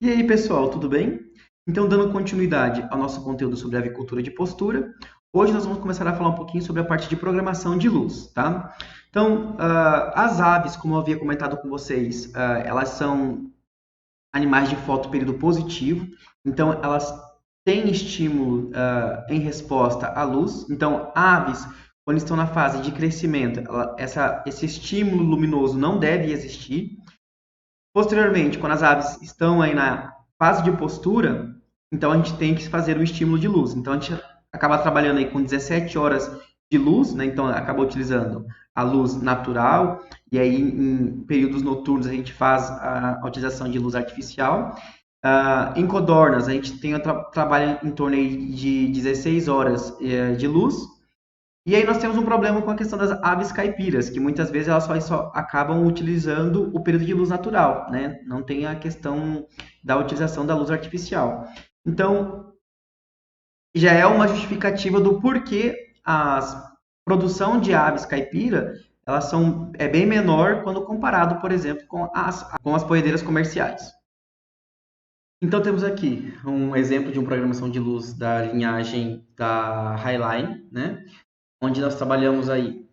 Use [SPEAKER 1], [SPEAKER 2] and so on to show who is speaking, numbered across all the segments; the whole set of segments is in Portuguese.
[SPEAKER 1] E aí, pessoal, tudo bem? Então, dando continuidade ao nosso conteúdo sobre avicultura de postura, hoje nós vamos começar a falar um pouquinho sobre a parte de programação de luz, tá? Então, as aves, como eu havia comentado com vocês, elas são animais de fotoperíodo positivo, então elas têm estímulo em resposta à luz. Então, aves, quando estão na fase de crescimento, esse estímulo luminoso não deve existir. Posteriormente, quando as aves estão aí na fase de postura, então a gente tem que fazer o estímulo de luz. Então a gente acaba trabalhando aí com 17 horas de luz, né? Então acaba utilizando a luz natural e aí em períodos noturnos a gente faz a utilização de luz artificial. Em codornas a gente tem trabalho em torno aí de 16 horas de luz. E aí nós temos um problema com a questão das aves caipiras, que muitas vezes elas só acabam utilizando o período de luz natural, né? Não tem a questão da utilização da luz artificial. Então, já é uma justificativa do porquê a produção de aves caipira é bem menor quando comparado, por exemplo, com as poedeiras comerciais. Então temos aqui um exemplo de uma programação de luz da linhagem da Highline, né? Onde nós trabalhamos aí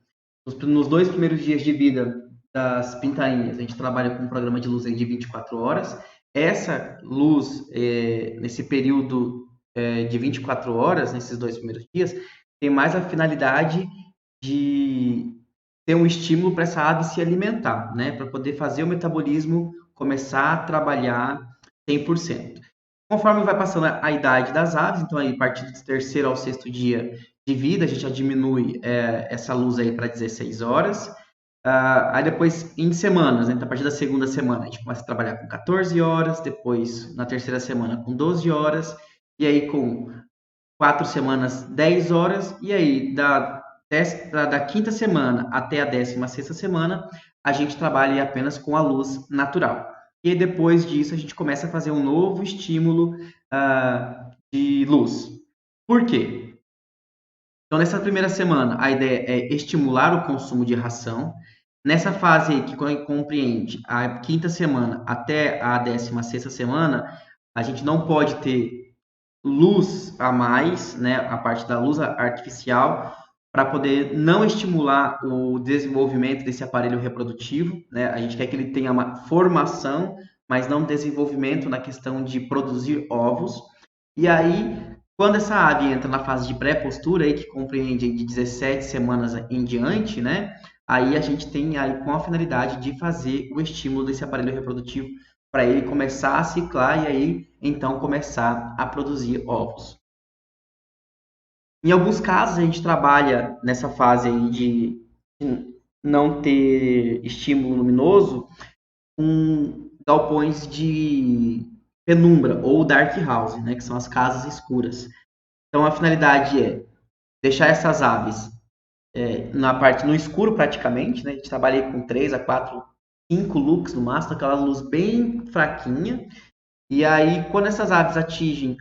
[SPEAKER 1] nos 2 primeiros dias de vida das pintainhas. A gente trabalha com um programa de luz aí de 24 horas. Essa luz, nesse período de 24 horas, nesses 2 primeiros dias, tem mais a finalidade de ter um estímulo para essa ave se alimentar, né? Para poder fazer o metabolismo começar a trabalhar 100%. Conforme vai passando a idade das aves, então aí a partir do terceiro ao sexto dia de vida, a gente já diminui essa luz aí para 16 horas. Aí depois, em semanas, né? Então, a partir da segunda semana, a gente começa a trabalhar com 14 horas, depois na terceira semana com 12 horas, e aí com 4 semanas, 10 horas, e aí da quinta semana até a 16ª semana, a gente trabalha apenas com a luz natural. E aí, depois disso, a gente começa a fazer um novo estímulo de luz. Por quê? Então, nessa primeira semana, a ideia é estimular o consumo de ração. Nessa fase aí, que compreende a quinta semana até a 16ª semana, a gente não pode ter luz a mais, né, a parte da luz artificial, para poder não estimular o desenvolvimento desse aparelho reprodutivo, né? A gente quer que ele tenha uma formação, mas não desenvolvimento na questão de produzir ovos. E aí, quando essa ave entra na fase de pré-postura, aí, que compreende de 17 semanas em diante, né? Aí a gente tem aí com a finalidade de fazer o estímulo desse aparelho reprodutivo para ele começar a ciclar e aí então começar a produzir ovos. Em alguns casos a gente trabalha nessa fase aí de não ter estímulo luminoso com galpões de penumbra ou dark house, né, que são as casas escuras. Então a finalidade é deixar essas aves na parte no escuro praticamente, né? A gente trabalha com 3 a 4, 5 lux no máximo, aquela luz bem fraquinha. E aí, quando essas aves atingem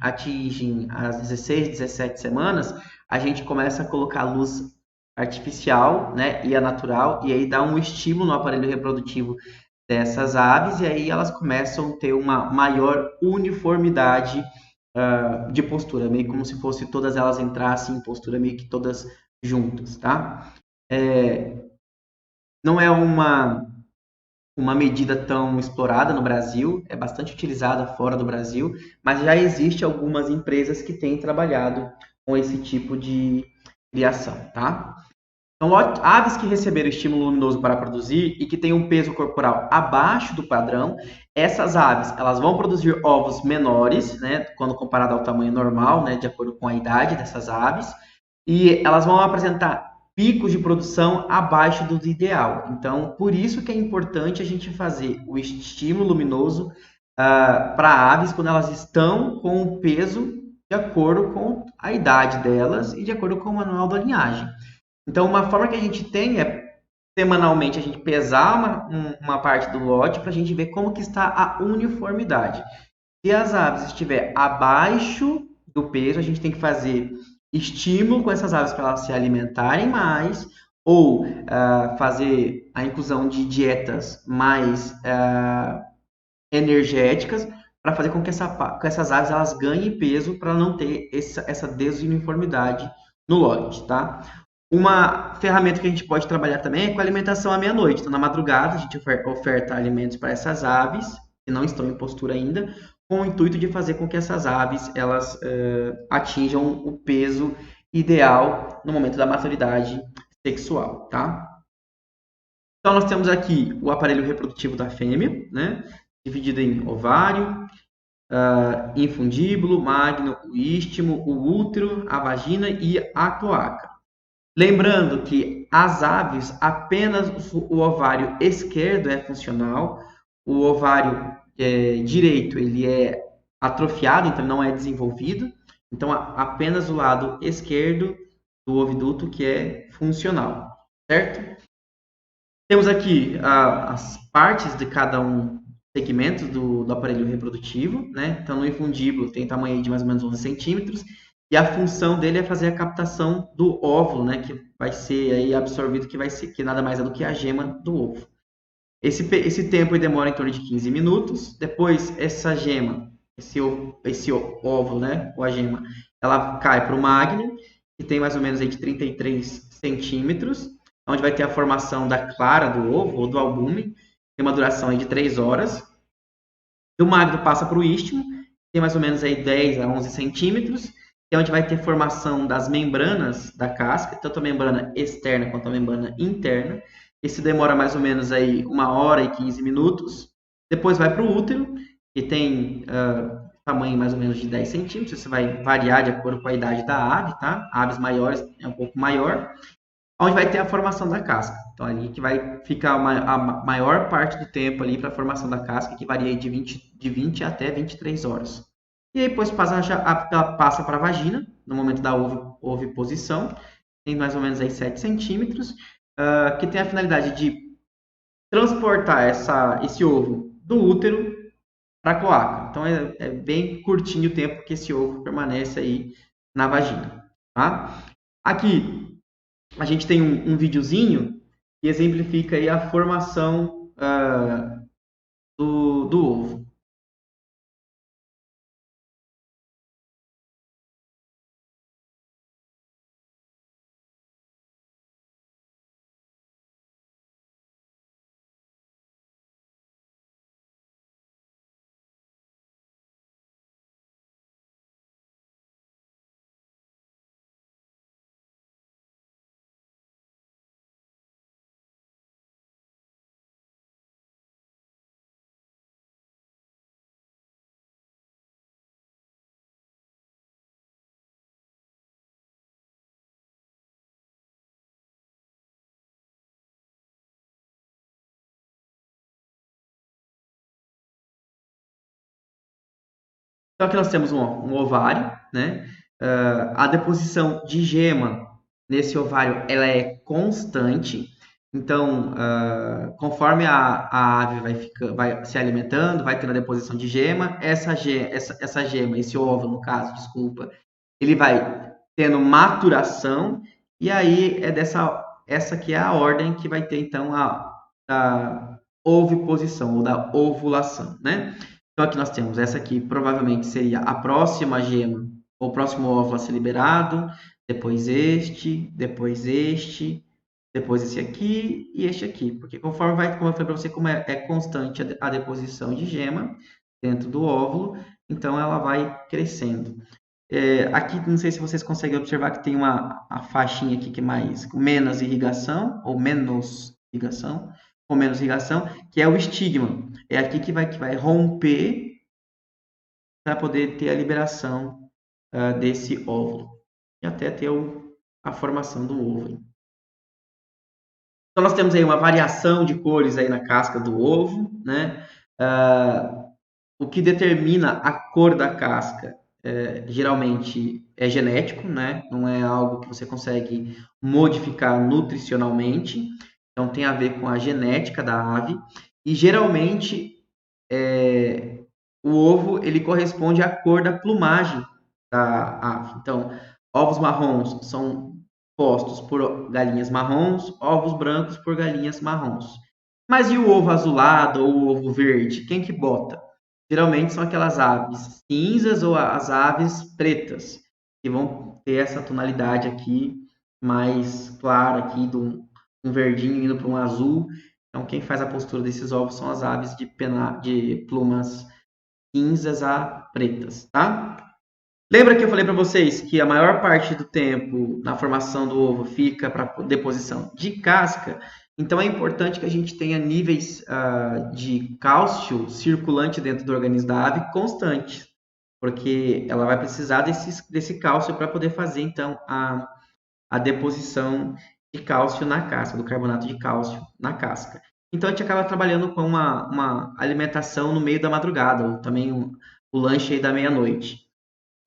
[SPEAKER 1] as 16, 17 semanas, a gente começa a colocar luz artificial, né, e a natural, e aí dá um estímulo no aparelho reprodutivo dessas aves, e aí elas começam a ter uma maior uniformidade de postura, meio como se fosse todas elas entrassem em postura meio que todas juntas, tá? Não é uma medida tão explorada no Brasil, é bastante utilizada fora do Brasil, mas já existe algumas empresas que têm trabalhado com esse tipo de criação, tá? Então, aves que receberam estímulo luminoso para produzir e que têm um peso corporal abaixo do padrão, essas aves elas vão produzir ovos menores, né, quando comparado ao tamanho normal, né, de acordo com a idade dessas aves, e elas vão apresentar picos de produção abaixo do ideal. Então, por isso que é importante a gente fazer o estímulo luminoso para aves quando elas estão com o peso de acordo com a idade delas e de acordo com o manual da linhagem. Então, uma forma que a gente tem é, semanalmente, a gente pesar uma parte do lote para a gente ver como que está a uniformidade. Se as aves estiver abaixo do peso, a gente tem que fazer estímulo com essas aves para elas se alimentarem mais ou fazer a inclusão de dietas mais energéticas para fazer com que essas aves elas ganhem peso para não ter essa desuniformidade no lote, tá? Uma ferramenta que a gente pode trabalhar também é com a alimentação à meia-noite. Então, na madrugada, a gente oferta alimentos para essas aves, que não estão em postura ainda, com o intuito de fazer com que essas aves elas atinjam o peso ideal no momento da maturidade sexual, tá? Então, nós temos aqui o aparelho reprodutivo da fêmea, né? Dividido em ovário, infundíbulo, magno, o istmo, o útero, a vagina e a cloaca. Lembrando que as aves, apenas o ovário esquerdo é funcional, o ovário direito ele é atrofiado, então não é desenvolvido, então apenas o lado esquerdo do oviduto que é funcional, certo? Temos aqui as partes de cada um segmento do aparelho reprodutivo, né? Então, no infundíbulo tem tamanho de mais ou menos 11 centímetros, e a função dele é fazer a captação do óvulo, né? Que vai ser aí absorvido, que nada mais é do que a gema do ovo. Esse tempo demora em torno de 15 minutos. Depois, essa gema, esse óvulo, né? Ou a gema, ela cai para o magno, que tem mais ou menos aí de 33 centímetros, onde vai ter a formação da clara do ovo ou do albúmen, tem uma duração aí de 3 horas. Do magno passa para o istmo, tem mais ou menos aí 10 a 11 centímetros, que é onde vai ter formação das membranas da casca, tanto a membrana externa quanto a membrana interna. Esse demora mais ou menos aí 1 hora e 15 minutos. Depois vai para o útero, que tem tamanho mais ou menos de 10 centímetros. Isso vai variar de acordo com a idade da ave, tá? Aves maiores é um pouco maior. Onde vai ter a formação da casca. Então, ali que vai ficar a maior parte do tempo ali para a formação da casca, que varia de 20 até 23 horas. E aí, depois passa para a vagina, no momento da oviposição, tem mais ou menos aí 7 centímetros, que tem a finalidade de transportar esse ovo do útero para a cloaca. Então, é bem curtinho o tempo que esse ovo permanece aí na vagina. Tá? Aqui, a gente tem um videozinho que exemplifica aí a formação do ovo. Então, aqui nós temos um ovário, né? A deposição de gema nesse ovário ela é constante. Então, conforme a ave vai se alimentando, vai tendo a deposição de gema, essa gema, esse óvulo, no caso, desculpa, ele vai tendo maturação, e aí essa aqui é a ordem que vai ter, então, a oviposição, ou da ovulação, né? Então, aqui nós temos essa aqui, provavelmente seria a próxima gema, ou o próximo óvulo a ser liberado, depois depois depois esse aqui e este aqui. Porque conforme como eu falei para você, como é constante a deposição de gema dentro do óvulo, então ela vai crescendo. Aqui, não sei se vocês conseguem observar que tem a faixinha aqui que é com menos irrigação, ou menos irrigação, com menos irrigação, que é o estigma. É aqui que vai romper para poder ter a liberação desse óvulo. E até ter a formação do ovo. Então, nós temos aí uma variação de cores aí na casca do ovo, né? O que determina a cor da casca geralmente é genético, né? Não é algo que você consegue modificar nutricionalmente. Então, tem a ver com a genética da ave. E, geralmente, o ovo ele corresponde à cor da plumagem da ave. Então, ovos marrons são postos por galinhas marrons, ovos brancos por galinhas marrons. Mas e o ovo azulado ou o ovo verde? Quem que bota? geralmente são aquelas aves cinzas ou as aves pretas, que vão ter essa tonalidade aqui mais clara aqui, de um verdinho indo para um azul. Então, quem faz a postura desses ovos são as aves de plumas cinzas a pretas, tá? Lembra que eu falei para vocês que a maior parte do tempo na formação do ovo fica para deposição de casca? Então é importante que a gente tenha níveis de cálcio circulante dentro do organismo da ave constantes, porque ela vai precisar desse cálcio para poder fazer então a deposição de cálcio na casca, do carbonato de cálcio na casca. Então a gente acaba trabalhando com uma alimentação no meio da madrugada, ou também o lanche aí da meia-noite,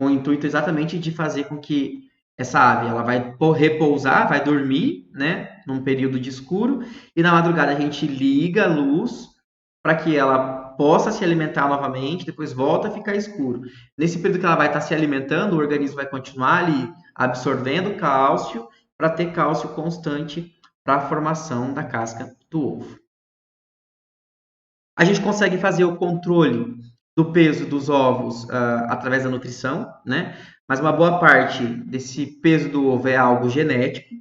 [SPEAKER 1] com o intuito exatamente de fazer com que essa ave ela vai repousar, vai dormir, né, num período de escuro, e na madrugada a gente liga a luz para que ela possa se alimentar novamente, depois volta a ficar escuro. Nesse período que ela vai estar se alimentando, o organismo vai continuar ali absorvendo cálcio para ter cálcio constante para a formação da casca do ovo. A gente consegue fazer o controle do peso dos ovos através da nutrição, né? Mas uma boa parte desse peso do ovo é algo genético,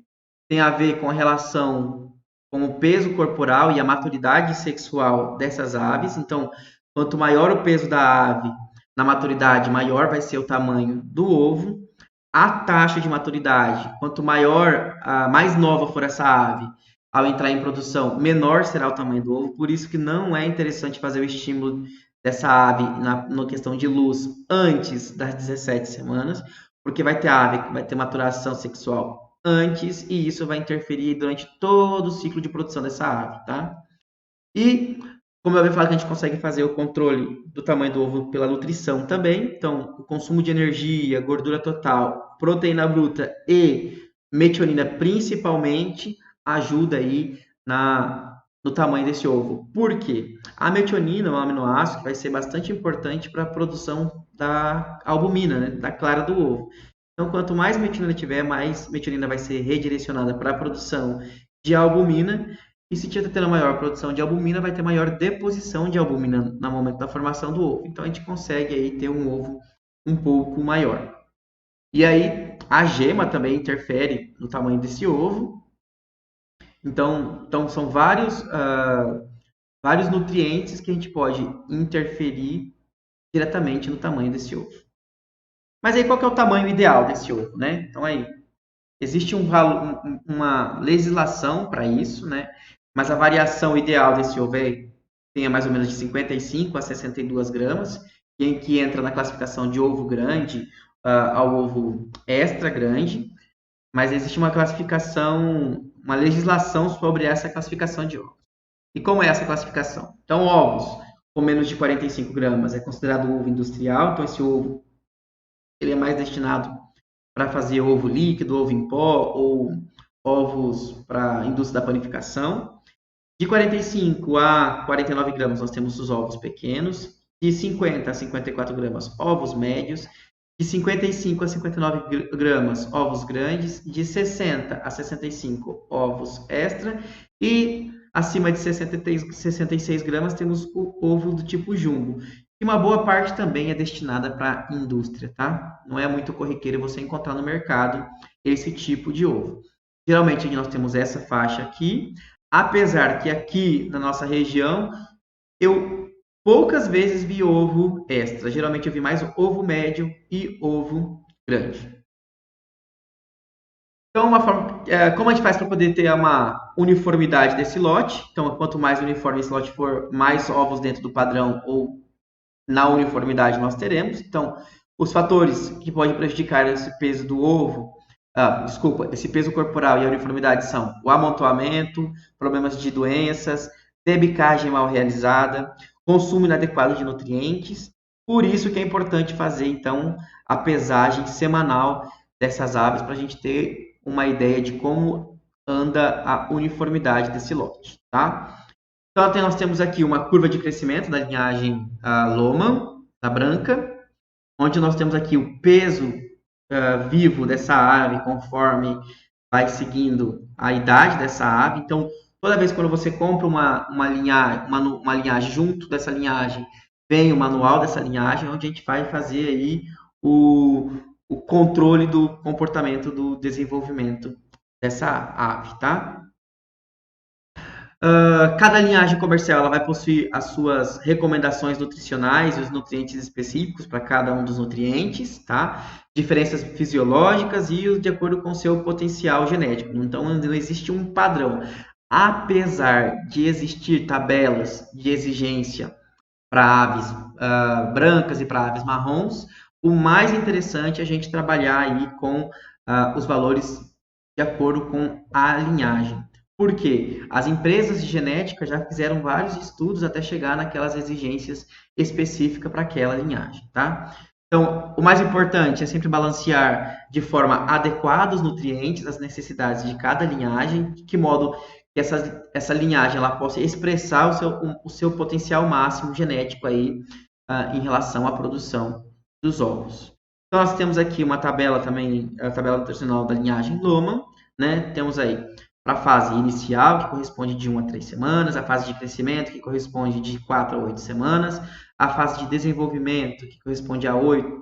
[SPEAKER 1] tem a ver com a relação com o peso corporal e a maturidade sexual dessas aves. Então, quanto maior o peso da ave na maturidade, maior vai ser o tamanho do ovo. A taxa de maturidade, quanto maior, mais nova for essa ave, ao entrar em produção, menor será o tamanho do ovo. Por isso que não é interessante fazer o estímulo dessa ave na questão de luz antes das 17 semanas, porque vai ter ave que vai ter maturação sexual antes e isso vai interferir durante todo o ciclo de produção dessa ave, tá? E, como eu havia falado, que a gente consegue fazer o controle do tamanho do ovo pela nutrição também. Então, o consumo de energia, gordura total, proteína bruta e metionina principalmente ajuda aí no tamanho desse ovo. Por quê? A metionina é um aminoácido que vai ser bastante importante para a produção da albumina, né, da clara do ovo. Então, quanto mais metionina tiver, mais metionina vai ser redirecionada para a produção de albumina. E se tiver tendo maior produção de albumina, vai ter maior deposição de albumina no momento da formação do ovo. Então, a gente consegue aí ter um ovo um pouco maior. E aí, a gema também interfere no tamanho desse ovo. Então são vários nutrientes que a gente pode interferir diretamente no tamanho desse ovo. Mas aí, qual que é o tamanho ideal desse ovo, né? Então, aí, existe uma legislação para isso, né? Mas a variação ideal desse ovo tenha mais ou menos de 55 a 62 gramas, que entra na classificação de ovo grande ao ovo extra grande, mas existe uma classificação, uma legislação sobre essa classificação de ovos. E como é essa classificação? Então, ovos com menos de 45 gramas é considerado ovo industrial, então esse ovo ele é mais destinado para fazer ovo líquido, ovo em pó ou ovos para a indústria da panificação. De 45 a 49 gramas nós temos os ovos pequenos, de 50 a 54 gramas ovos médios, de 55 a 59 gramas ovos grandes, de 60 a 65 ovos extra e acima de 66 gramas temos o ovo do tipo jumbo. E uma boa parte também é destinada para a indústria, tá? Não é muito corriqueiro você encontrar no mercado esse tipo de ovo. Geralmente nós temos essa faixa aqui, apesar que aqui na nossa região eu poucas vezes vi ovo extra. Geralmente eu vi mais ovo médio e ovo grande. Então, como a gente faz para poder ter uma uniformidade desse lote? Então, quanto mais uniforme esse lote for, mais ovos dentro do padrão ou na uniformidade nós teremos. Então, os fatores que podem prejudicar esse peso do ovo, esse peso corporal e a uniformidade são o amontoamento, problemas de doenças, debicagem mal realizada, consumo inadequado de nutrientes. Por isso que é importante fazer, então, a pesagem semanal dessas aves para a gente ter uma ideia de como anda a uniformidade desse lote, tá? Então, nós temos aqui uma curva de crescimento da linhagem Lohmann, da branca, onde nós temos aqui o peso vivo dessa ave conforme vai seguindo a idade dessa ave. Então, toda vez que você compra uma linhagem junto dessa linhagem, vem o manual dessa linhagem, onde a gente vai fazer aí o controle do comportamento do desenvolvimento dessa ave, tá? Cada linhagem comercial ela vai possuir as suas recomendações nutricionais e os nutrientes específicos para cada um dos nutrientes, tá? Diferenças fisiológicas e de acordo com o seu potencial genético. Então, não existe um padrão. Apesar de existir tabelas de exigência para aves brancas e para aves marrons, o mais interessante é a gente trabalhar aí com os valores de acordo com a linhagem. Por quê? As empresas de genética já fizeram vários estudos até chegar naquelas exigências específicas para aquela linhagem, tá? Então, o mais importante é sempre balancear de forma adequada os nutrientes, as necessidades de cada linhagem, de que modo que essa linhagem ela possa expressar o seu potencial máximo genético aí em relação à produção dos ovos. Então, nós temos aqui uma tabela também, a tabela nutricional da linhagem Lohmann, né? Temos aí para a fase inicial, que corresponde de 1 a 3 semanas, a fase de crescimento, que corresponde de 4 a 8 semanas, a fase de desenvolvimento, que corresponde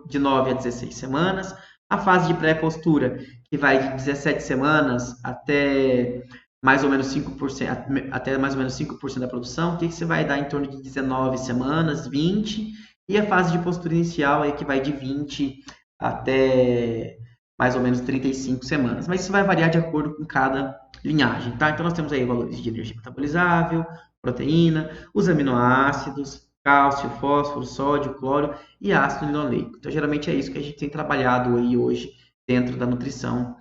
[SPEAKER 1] de 9 a 16 semanas, a fase de pré-postura, que vai de 17 semanas até mais ou menos 5%, até mais ou menos 5% da produção, que você vai dar em torno de 19 semanas, 20, e a fase de postura inicial aí que vai de 20 até mais ou menos 35 semanas. Mas isso vai variar de acordo com cada linhagem, tá? Então nós temos aí valores de energia metabolizável, proteína, os aminoácidos, cálcio, fósforo, sódio, cloro e ácido linoleico. Então geralmente é isso que a gente tem trabalhado aí hoje dentro da nutrição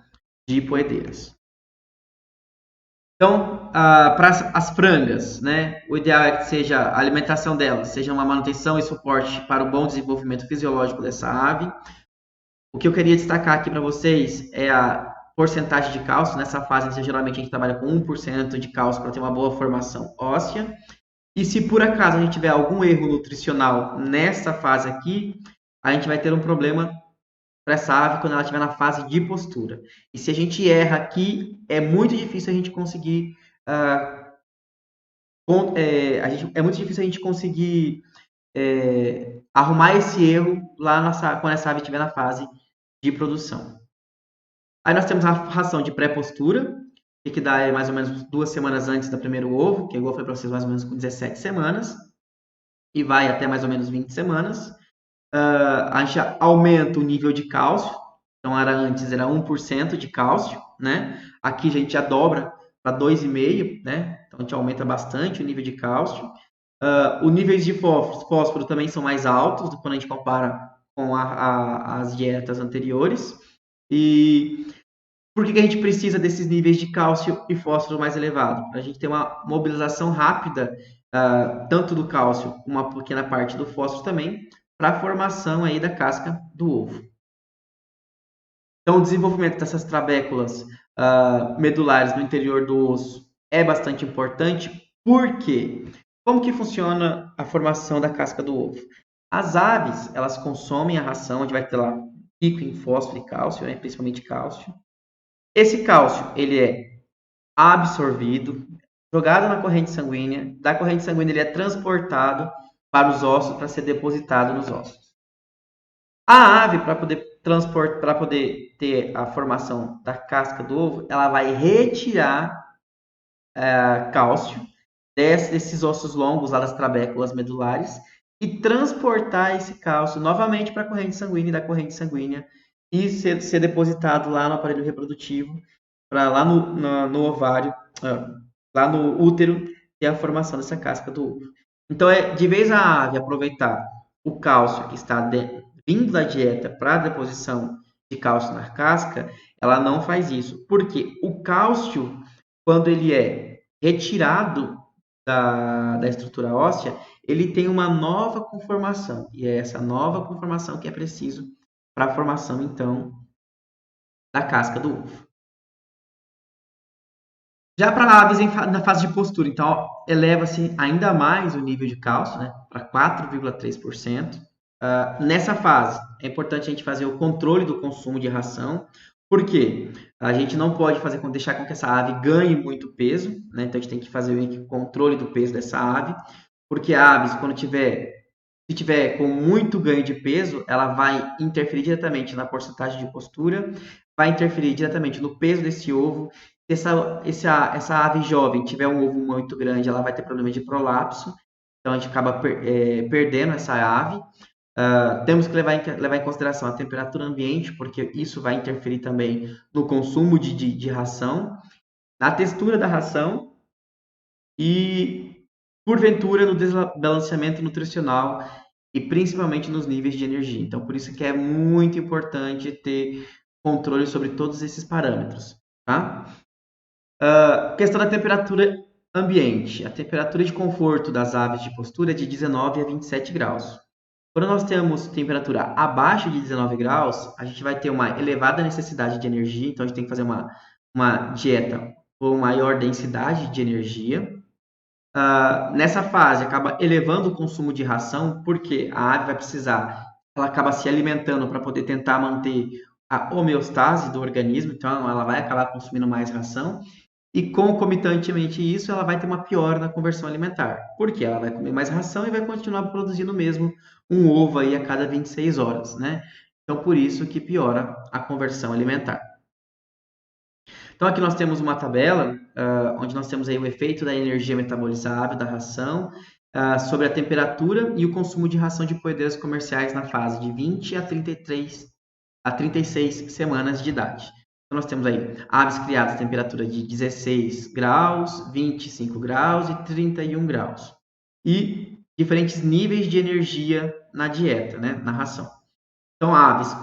[SPEAKER 1] de poedeiras. Então, para as frangas, né, o ideal é que seja a alimentação delas, seja uma manutenção e suporte para o bom desenvolvimento fisiológico dessa ave. O que eu queria destacar aqui para vocês é a porcentagem de cálcio. Nessa fase, geralmente a gente trabalha com 1% de cálcio para ter uma boa formação óssea. E se por acaso a gente tiver algum erro nutricional nessa fase aqui, a gente vai ter um problema para essa ave quando ela estiver na fase de postura. E se a gente erra aqui, é muito difícil a gente conseguir é muito difícil a gente conseguir arrumar esse erro lá quando essa ave estiver na fase de produção. Aí nós temos a ração de pré-postura, que dá mais ou menos 2 semanas antes do primeiro ovo, que igual foi para vocês mais ou menos com 17 semanas, e vai até mais ou menos 20 semanas. A gente aumenta o nível de cálcio, então antes era 1% de cálcio, né? Aqui a gente já dobra para 2,5%, né? Então a gente aumenta bastante o nível de cálcio. Os níveis de fósforo também são mais altos quando a gente compara com as dietas anteriores. E por que a gente precisa desses níveis de cálcio e fósforo mais elevados? Para a gente ter uma mobilização rápida, tanto do cálcio como uma pequena parte do fósforo também, para a formação aí da casca do ovo. Então, o desenvolvimento dessas trabéculas medulares no interior do osso é bastante importante. Por quê? Como que funciona a formação da casca do ovo? As aves, elas consomem a ração, a gente vai ter lá rico em fósforo e cálcio, né, principalmente cálcio. Esse cálcio, ele é absorvido, jogado na corrente sanguínea, da corrente sanguínea ele é transportado para os ossos para ser depositado nos ossos. A ave, para poder ter a formação da casca do ovo, ela vai retirar cálcio desses ossos longos lá das trabéculas medulares e transportar esse cálcio novamente para a corrente sanguínea e da corrente sanguínea e ser depositado lá no aparelho reprodutivo, para lá no ovário, lá no útero, ter a formação dessa casca do ovo. Então, de vez a ave aproveitar o cálcio que está vindo da dieta para a deposição de cálcio na casca, ela não faz isso. Porque o cálcio, quando ele é retirado da estrutura óssea, ele tem uma nova conformação. E é essa nova conformação que é preciso para a formação, então, da casca do ovo. Já para aves na fase de postura, então, eleva-se ainda mais o nível de cálcio, né, para 4,3%. Nessa fase, é importante a gente fazer o controle do consumo de ração, porque a gente não pode deixar com que essa ave ganhe muito peso, né? Então a gente tem que fazer o controle do peso dessa ave, porque a ave, quando tiver Se tiver com muito ganho de peso, ela vai interferir diretamente na porcentagem de postura, vai interferir diretamente no peso desse ovo. Se essa ave jovem tiver um ovo muito grande, ela vai ter problema de prolapso, então a gente acaba perdendo essa ave. Temos que levar em consideração a temperatura ambiente, porque isso vai interferir também no consumo de ração, na textura da ração e, porventura, no desbalanceamento nutricional e principalmente nos níveis de energia. Então, por isso que é muito importante ter controle sobre todos esses parâmetros, tá? Questão da temperatura ambiente. A temperatura de conforto das aves de postura é de 19 a 27 graus. Quando nós temos temperatura abaixo de 19 graus, a gente vai ter uma elevada necessidade de energia, então a gente tem que fazer uma dieta com maior densidade de energia. Nessa fase, acaba elevando o consumo de ração, porque a ave vai precisar, ela acaba se alimentando para poder tentar manter a homeostase do organismo, então ela vai acabar consumindo mais ração, e concomitantemente isso, ela vai ter uma piora na conversão alimentar, porque ela vai comer mais ração e vai continuar produzindo mesmo um ovo aí a cada 26 horas, né? Então, por isso que piora a conversão alimentar. Então, aqui nós temos uma tabela, onde nós temos aí o efeito da energia metabolizável da ração sobre a temperatura e o consumo de ração de poedeiras comerciais na fase de 20 a 36 semanas de idade. Então, nós temos aí aves criadas a temperatura de 16 graus, 25 graus e 31 graus. E diferentes níveis de energia na dieta, né, na ração. Então, aves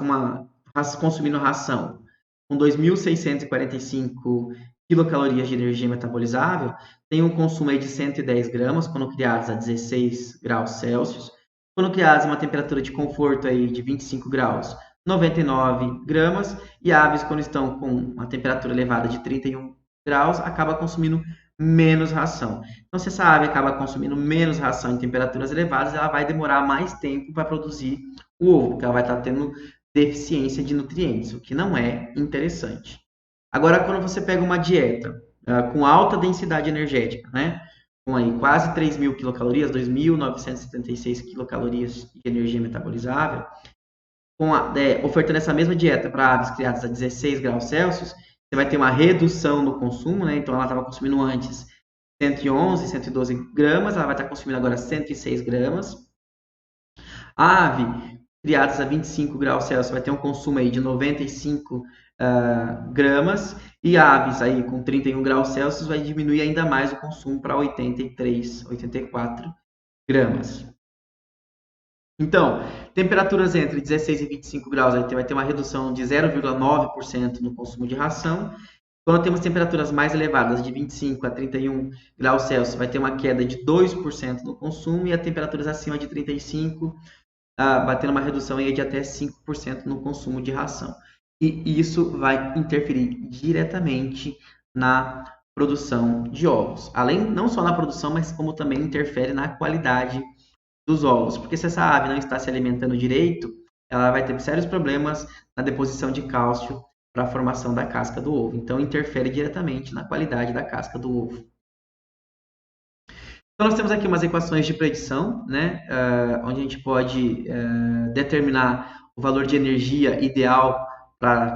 [SPEAKER 1] consumindo ração com 2.645 quilocalorias de energia metabolizável, tem um consumo aí de 110 gramas quando criados a 16 graus Celsius. Quando criados a uma temperatura de conforto aí de 25 graus, 99 gramas. E aves, quando estão com uma temperatura elevada de 31 graus, acaba consumindo menos ração. Então, se essa ave acaba consumindo menos ração em temperaturas elevadas, ela vai demorar mais tempo para produzir o ovo, porque ela vai estar tendo deficiência de nutrientes, o que não é interessante. Agora, quando você pega uma dieta com alta densidade energética, né, com aí quase 3.000 quilocalorias, 2.976 quilocalorias de energia metabolizável, ofertando essa mesma dieta para aves criadas a 16 graus Celsius, você vai ter uma redução no consumo, né? Então ela estava consumindo antes 111, 112 gramas, ela vai estar consumindo agora 106 gramas. A ave criadas a 25 graus Celsius vai ter um consumo aí de 95 gramas, e aves aí com 31 graus Celsius vai diminuir ainda mais o consumo para 83, 84 gramas. Então, temperaturas entre 16 e 25 graus vai ter uma redução de 0,9% no consumo de ração. Quando temos temperaturas mais elevadas, de 25 a 31 graus Celsius, vai ter uma queda de 2% no consumo, e a temperaturas acima de 35 vai ter uma redução aí de até 5% no consumo de ração. E isso vai interferir diretamente na produção de ovos. Além, não só na produção, mas como também interfere na qualidade dos ovos. Porque se essa ave não está se alimentando direito, ela vai ter sérios problemas na deposição de cálcio para a formação da casca do ovo. Então, interfere diretamente na qualidade da casca do ovo. Então, nós temos aqui umas equações de predição, né, onde a gente pode determinar o valor de energia ideal para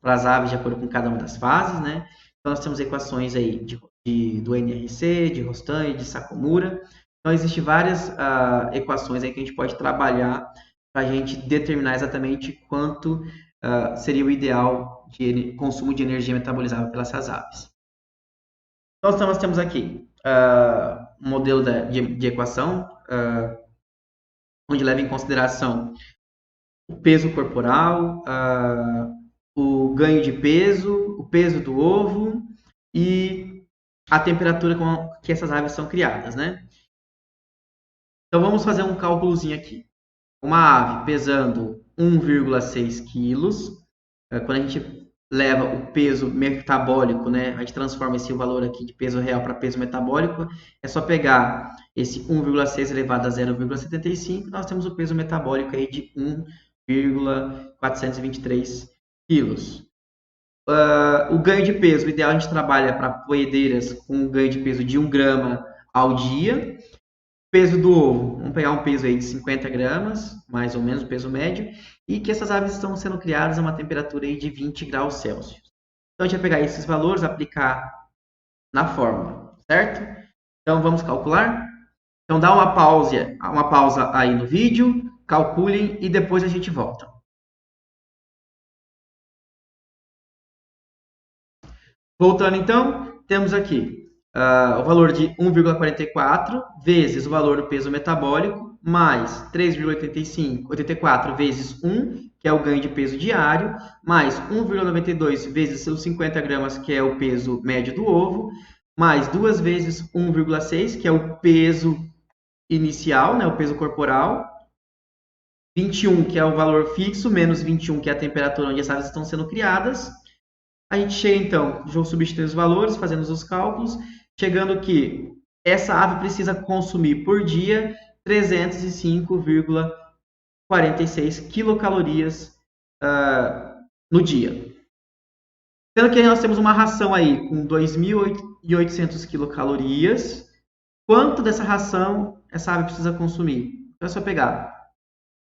[SPEAKER 1] as aves de acordo com cada uma das fases, né? Então, nós temos equações aí do NRC, de Rostan e de Sakomura. Então, existem várias equações aí que a gente pode trabalhar para a gente determinar exatamente quanto seria o ideal de consumo de energia metabolizável pelas aves. Então, nós temos aqui um modelo de equação onde leva em consideração o peso corporal, o ganho de peso, o peso do ovo e a temperatura com que essas aves são criadas, né? Então, vamos fazer um cálculozinho aqui. Uma ave pesando 1,6 quilos, quando a gente leva o peso metabólico, né, a gente transforma esse valor aqui de peso real para peso metabólico, é só pegar esse 1,6 elevado a 0,75, nós temos o peso metabólico aí de 1,423 quilos. O ganho de peso, o ideal a gente trabalha para poedeiras com um ganho de peso de 1 grama ao dia. peso do ovo, vamos pegar um peso aí de 50 gramas, mais ou menos o peso médio, e que essas aves estão sendo criadas a uma temperatura aí de 20 graus Celsius. Então, a gente vai pegar esses valores, aplicar na fórmula, certo? Então, vamos calcular? Então, dá uma pausa aí no vídeo, calculem e depois a gente volta. Voltando então, temos aqui o valor de 1,44 vezes o valor do peso metabólico, mais 3,84 vezes 1, que é o ganho de peso diário, mais 1,92 vezes os 50 gramas, que é o peso médio do ovo, mais 2 vezes 1,6, que é o peso inicial, né, o peso corporal, 21, que é o valor fixo, menos 21, que é a temperatura onde as aves estão sendo criadas. A gente chega, então, vou substituir os valores, fazendo os cálculos, chegando que essa ave precisa consumir por dia 305,46 quilocalorias no dia. Sendo que nós temos uma ração aí com 2.800 quilocalorias, quanto dessa ração essa ave precisa consumir? Então, é só pegar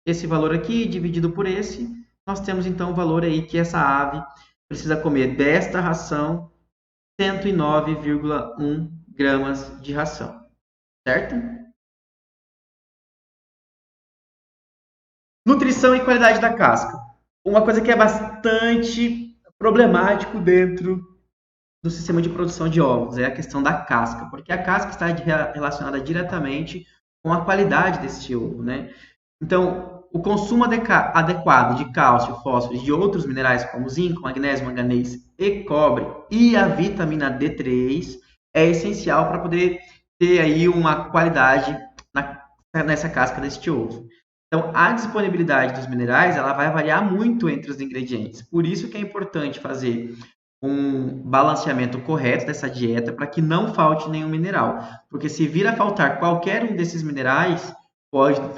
[SPEAKER 1] esse valor aqui dividido por esse, nós temos então o valor aí que essa ave precisa comer desta ração 109,1 gramas de ração, certo? Nutrição e qualidade da casca. Uma coisa que é bastante problemático dentro do sistema de produção de ovos é a questão da casca, porque a casca está relacionada diretamente com a qualidade desse ovo, né? Então, o consumo adequado de cálcio, fósforo e de outros minerais como zinco, magnésio, manganês e cobre e a vitamina D3 é essencial para poder ter aí uma qualidade nessa casca deste ovo. Então, a disponibilidade dos minerais ela vai variar muito entre os ingredientes. Por isso que é importante fazer um balanceamento correto dessa dieta para que não falte nenhum mineral. Porque se vir a faltar qualquer um desses minerais,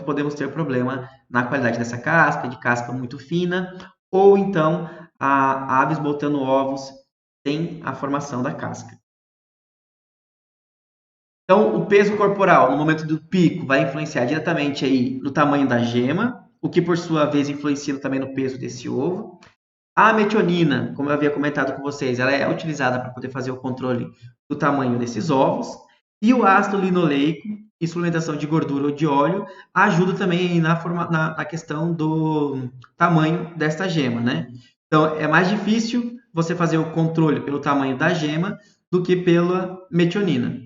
[SPEAKER 1] podemos ter problema na qualidade dessa casca, de casca muito fina, ou então aves botando ovos sem a formação da casca. Então, o peso corporal no momento do pico vai influenciar diretamente aí no tamanho da gema, o que por sua vez influencia também no peso desse ovo. A metionina, como eu havia comentado com vocês, ela é utilizada para poder fazer o controle do tamanho desses ovos. E o ácido linoleico e suplementação de gordura ou de óleo ajuda também na questão do tamanho desta gema, né? Então, é mais difícil você fazer o controle pelo tamanho da gema do que pela metionina,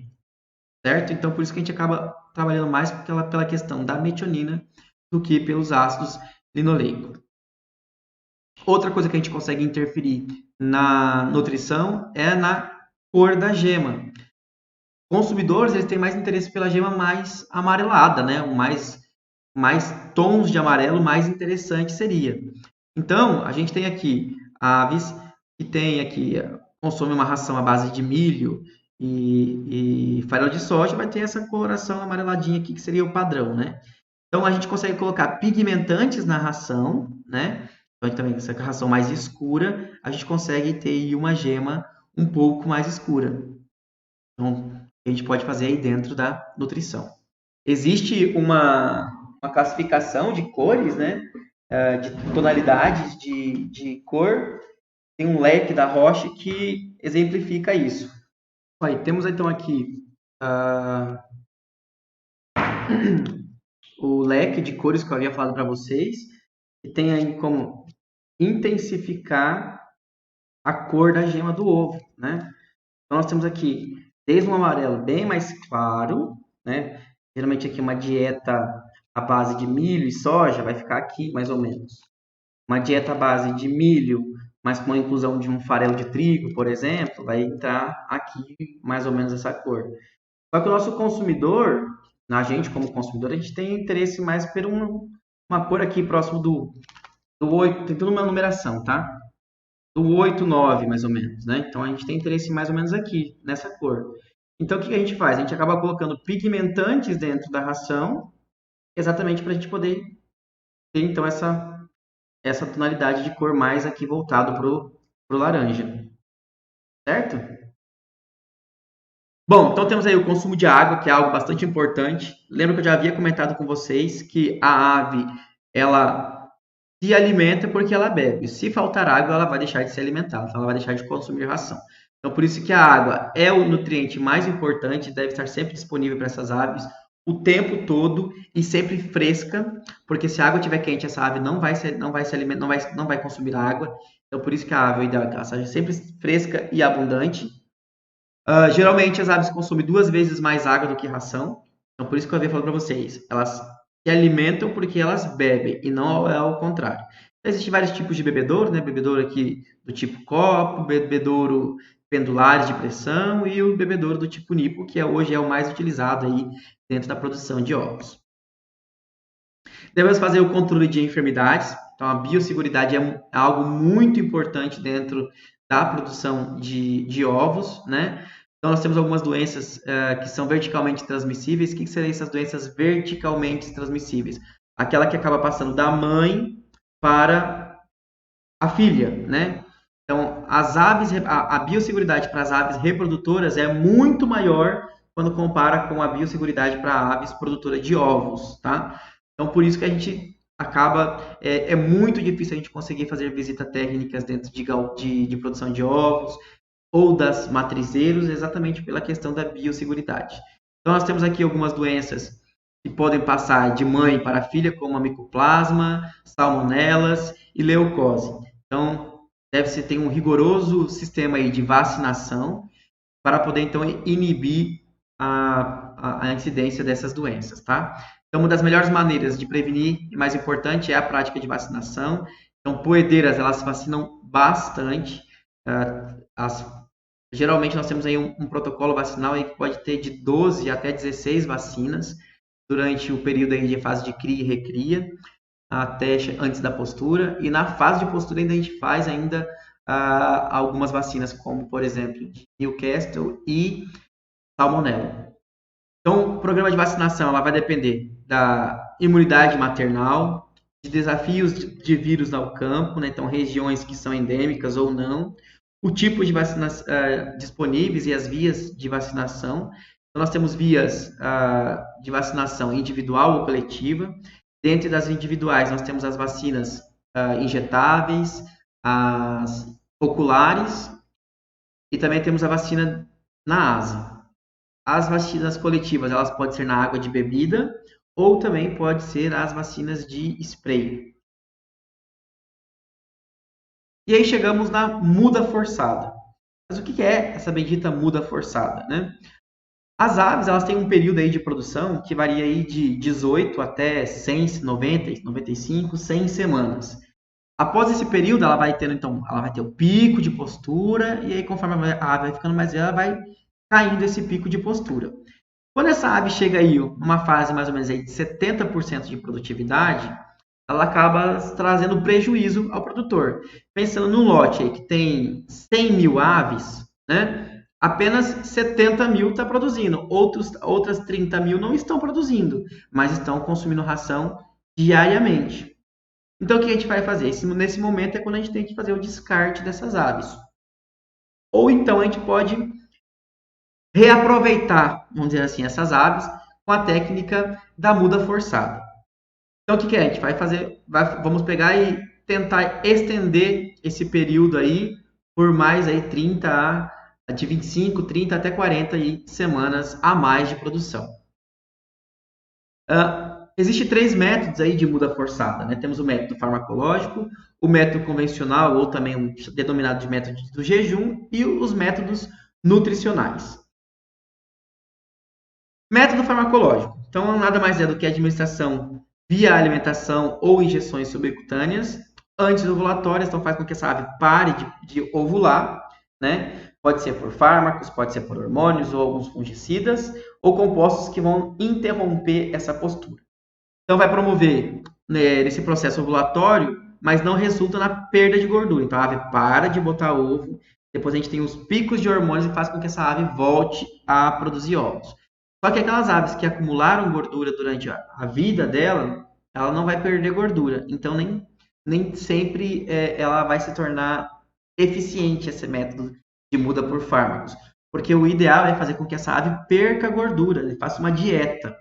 [SPEAKER 1] certo? Então, por isso que a gente acaba trabalhando mais pela questão da metionina do que pelos ácidos linoleicos. Outra coisa que a gente consegue interferir na nutrição é na cor da gema. Consumidores eles têm mais interesse pela gema mais amarelada, né? Mais tons de amarelo, mais interessante seria. Então, a gente tem aqui aves que consomem uma ração à base de milho e farelo de soja, vai ter essa coloração amareladinha aqui, que seria o padrão, né? Então, a gente consegue colocar pigmentantes na ração, né? Então, também essa ração mais escura, a gente consegue ter aí uma gema um pouco mais escura. Então, a gente pode fazer aí dentro da nutrição. Existe uma classificação de cores, né? De tonalidades de cor. Tem um leque da Roche que exemplifica isso. Aí, temos então aqui o leque de cores que eu havia falado para vocês, que tem aí como intensificar a cor da gema do ovo, né? Então, nós temos aqui desde um amarelo bem mais claro, né? Geralmente aqui uma dieta à base de milho e soja vai ficar aqui mais ou menos. Uma dieta à base de milho, mas com a inclusão de um farelo de trigo, por exemplo, vai entrar aqui mais ou menos essa cor. Só que o nosso consumidor, a gente como consumidor, a gente tem interesse mais por uma cor aqui próximo do 8, tem toda uma numeração, tá? Do 8, 9, mais ou menos, né? Então, a gente tem interesse mais ou menos aqui, nessa cor. Então, o que a gente faz? A gente acaba colocando pigmentantes dentro da ração, exatamente para a gente poder ter, então, essa tonalidade de cor mais aqui voltado para o laranja. Certo? Bom, então temos aí o consumo de água, que é algo bastante importante. Lembra que eu já havia comentado com vocês que a ave, ela se alimenta porque ela bebe. Se faltar água, ela vai deixar de se alimentar, então ela vai deixar de consumir ração. Então, por isso que a água é o nutriente mais importante, deve estar sempre disponível para essas aves o tempo todo e sempre fresca, porque se a água estiver quente, essa ave não vai se alimentar, não vai consumir água. Então, por isso que a ave, o ideal é que ela seja sempre fresca e abundante. Geralmente as aves consomem 2 vezes mais água do que ração. Então, por isso que eu havia falado para vocês. Elas se alimentam porque elas bebem e não é ao contrário. Então, existem vários tipos de bebedouro, né? Bebedouro aqui do tipo copo, bebedouro pendulares de pressão e o bebedouro do tipo nipo, que hoje é o mais utilizado aí dentro da produção de ovos. Devemos fazer o controle de enfermidades. Então, a biosseguridade é algo muito importante dentro da produção de ovos, né? Então, nós temos algumas doenças que são verticalmente transmissíveis. O que seriam essas doenças verticalmente transmissíveis? Aquela que acaba passando da mãe para a filha, né? Então, as aves, a biosseguridade para as aves reprodutoras é muito maior quando compara com a biosseguridade para aves produtoras de ovos, tá? Então, por isso que a gente acaba, é muito difícil a gente conseguir fazer visitas técnicas dentro de produção de ovos ou das matrizeiros, exatamente pela questão da biosseguridade. Então, nós temos aqui algumas doenças que podem passar de mãe para filha, como a micoplasma, salmonelas e leucose. Então, deve-se ter um rigoroso sistema aí de vacinação para poder, então, inibir a incidência dessas doenças, tá? Então, uma das melhores maneiras de prevenir, e mais importante, é a prática de vacinação. Então, poedeiras, elas vacinam bastante. Geralmente, nós temos aí um protocolo vacinal aí que pode ter de 12 até 16 vacinas durante o período aí de fase de cria e recria, até antes da postura. E na fase de postura ainda a gente faz ainda algumas vacinas, como, por exemplo, de Newcastle e Salmonella. Então, o programa de vacinação ela vai depender da imunidade maternal, de desafios de vírus no campo, né? Então, regiões que são endêmicas ou não, o tipo de vacinas disponíveis e as vias de vacinação. Então, nós temos vias de vacinação individual ou coletiva. Dentre das individuais, nós temos as vacinas injetáveis, as oculares e também temos a vacina na asa. As vacinas coletivas, elas podem ser na água de bebida ou também pode ser as vacinas de spray. E aí chegamos na muda forçada. Mas o que é essa bendita muda forçada, né? As aves, elas têm um período aí de produção que varia aí de 18 até 100, 90, 95, 100 semanas. Após esse período, ela vai tendo, então, ela vai ter o pico de postura e aí conforme a ave vai ficando mais velha, ela vai caindo esse pico de postura. Quando essa ave chega aí numa fase mais ou menos aí de 70% de produtividade, ela acaba trazendo prejuízo ao produtor. Pensando num lote aí que tem 100 mil aves, né? Apenas 70 mil está produzindo, outras 30 mil não estão produzindo, mas estão consumindo ração diariamente. Então, o que a gente vai fazer? Nesse momento é quando a gente tem que fazer o descarte dessas aves. Ou então a gente pode reaproveitar, vamos dizer assim, essas aves com a técnica da muda forçada. Então, o que a gente vai fazer? Vamos pegar e tentar estender esse período aí por mais aí 30 de 25, 30 até 40 semanas a mais de produção. Existem 3 métodos aí de muda forçada, né? Temos o método farmacológico, o método convencional, ou também denominado de método do jejum, e os métodos nutricionais. Método farmacológico. Então, nada mais é do que a administração via alimentação ou injeções subcutâneas antes ovulatórias, então faz com que essa ave pare de ovular, né? Pode ser por fármacos, pode ser por hormônios ou alguns fungicidas, ou compostos que vão interromper essa postura. Então, vai promover, né, esse processo ovulatório, mas não resulta na perda de gordura. Então, a ave para de botar ovo, depois a gente tem os picos de hormônios e faz com que essa ave volte a produzir ovos. Só que aquelas aves que acumularam gordura durante a vida dela, ela não vai perder gordura. Então, nem sempre ela vai se tornar eficiente esse método de muda por fármacos. porque o ideal é fazer com que essa ave perca gordura, faça uma dieta.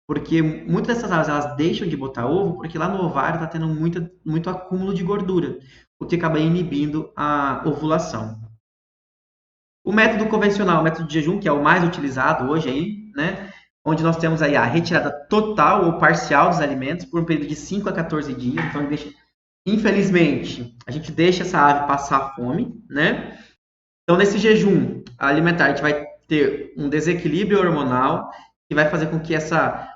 [SPEAKER 1] Porque muitas dessas aves elas deixam de botar ovo porque lá no ovário está tendo muito acúmulo de gordura, o que acaba inibindo a ovulação. O método convencional, o método de jejum, que é o mais utilizado hoje aí, né? Onde nós temos aí a retirada total ou parcial dos alimentos por um período de 5 a 14 dias. Então, infelizmente, a gente deixa essa ave passar fome, né? Então, nesse jejum alimentar, a gente vai ter um desequilíbrio hormonal, que vai fazer com que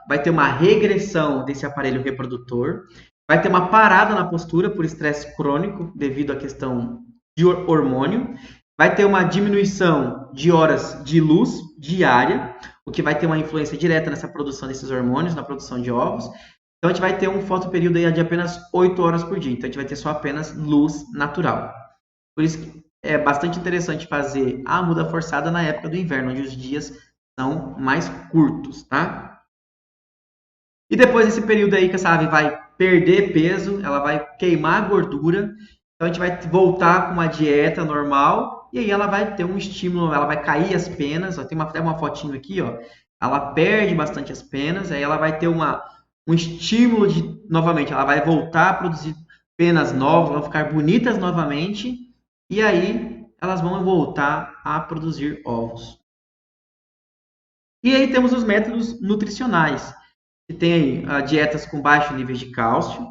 [SPEAKER 1] vai ter uma regressão desse aparelho reprodutor, vai ter uma parada na postura por estresse crônico, devido à questão de hormônio, vai ter uma diminuição de horas de luz diária, o que vai ter uma influência direta nessa produção desses hormônios, na produção de ovos. Então, a gente vai ter um fotoperíodo aí de apenas 8 horas por dia. Então, a gente vai ter só apenas luz natural. Por isso que é bastante interessante fazer a muda forçada na época do inverno, onde os dias são mais curtos, tá? E depois desse período aí que essa ave vai perder peso, ela vai queimar a gordura, então a gente vai voltar com uma dieta normal e aí ela vai ter um estímulo, ela vai cair as penas, ó, tem até uma fotinho aqui, ó, ela perde bastante as penas, aí ela vai ter um estímulo novamente, ela vai voltar a produzir penas novas, vão ficar bonitas novamente e aí elas vão voltar a produzir ovos. E aí temos os métodos nutricionais, que tem aí dietas com baixo nível de cálcio.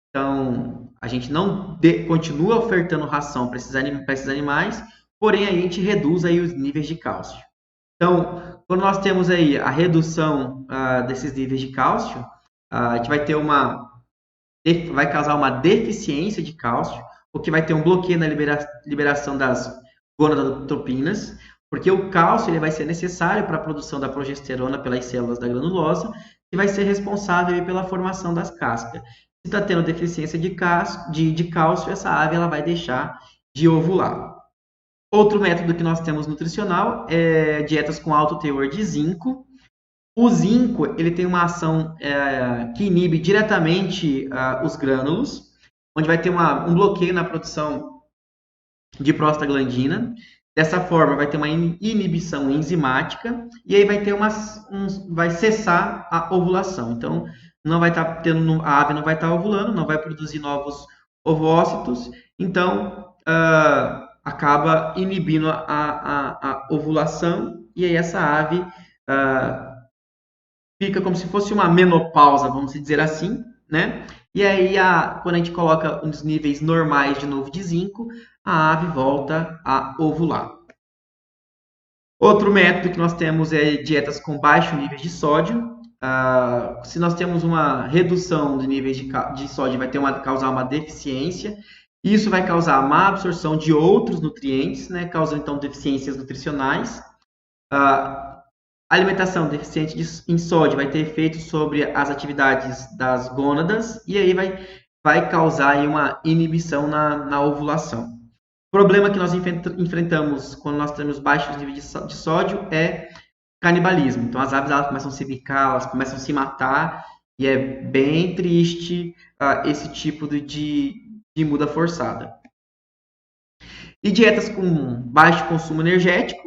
[SPEAKER 1] Então, a gente não continua ofertando ração para esses animais, porém a gente reduz aí os níveis de cálcio. Então, quando nós temos aí a redução desses níveis de cálcio, a gente vai causar uma deficiência de cálcio, o que vai ter um bloqueio na liberação das gonadotropinas, porque o cálcio ele vai ser necessário para a produção da progesterona pelas células da granulosa, que vai ser responsável pela formação das cascas. Se está tendo deficiência de cálcio, essa ave ela vai deixar de ovular. Outro método que nós temos nutricional é dietas com alto teor de zinco. O zinco ele tem uma ação que inibe diretamente os grânulos, onde vai ter um bloqueio na produção de prostaglandina. Dessa forma, vai ter uma inibição enzimática e aí vai cessar a ovulação. Então, não vai estar tendo, a ave não vai estar ovulando, não vai produzir novos ovócitos, então acaba inibindo a ovulação e aí essa ave fica como se fosse uma menopausa, vamos dizer assim, né? E aí, quando a gente coloca os níveis normais de novo de zinco, a ave volta a ovular. Outro método que nós temos é dietas com baixo nível de sódio. Se nós temos uma redução de níveis de sódio, vai causar uma deficiência. Isso vai causar má absorção de outros nutrientes, né? Causando então deficiências nutricionais. Alimentação deficiente em sódio vai ter efeito sobre as atividades das gônadas e aí vai causar aí uma inibição na ovulação. O problema que nós enfrentamos quando nós temos baixos níveis de sódio é canibalismo. Então, as aves elas começam a se bicar, elas começam a se matar, e é bem triste esse tipo de muda forçada. E dietas com baixo consumo energético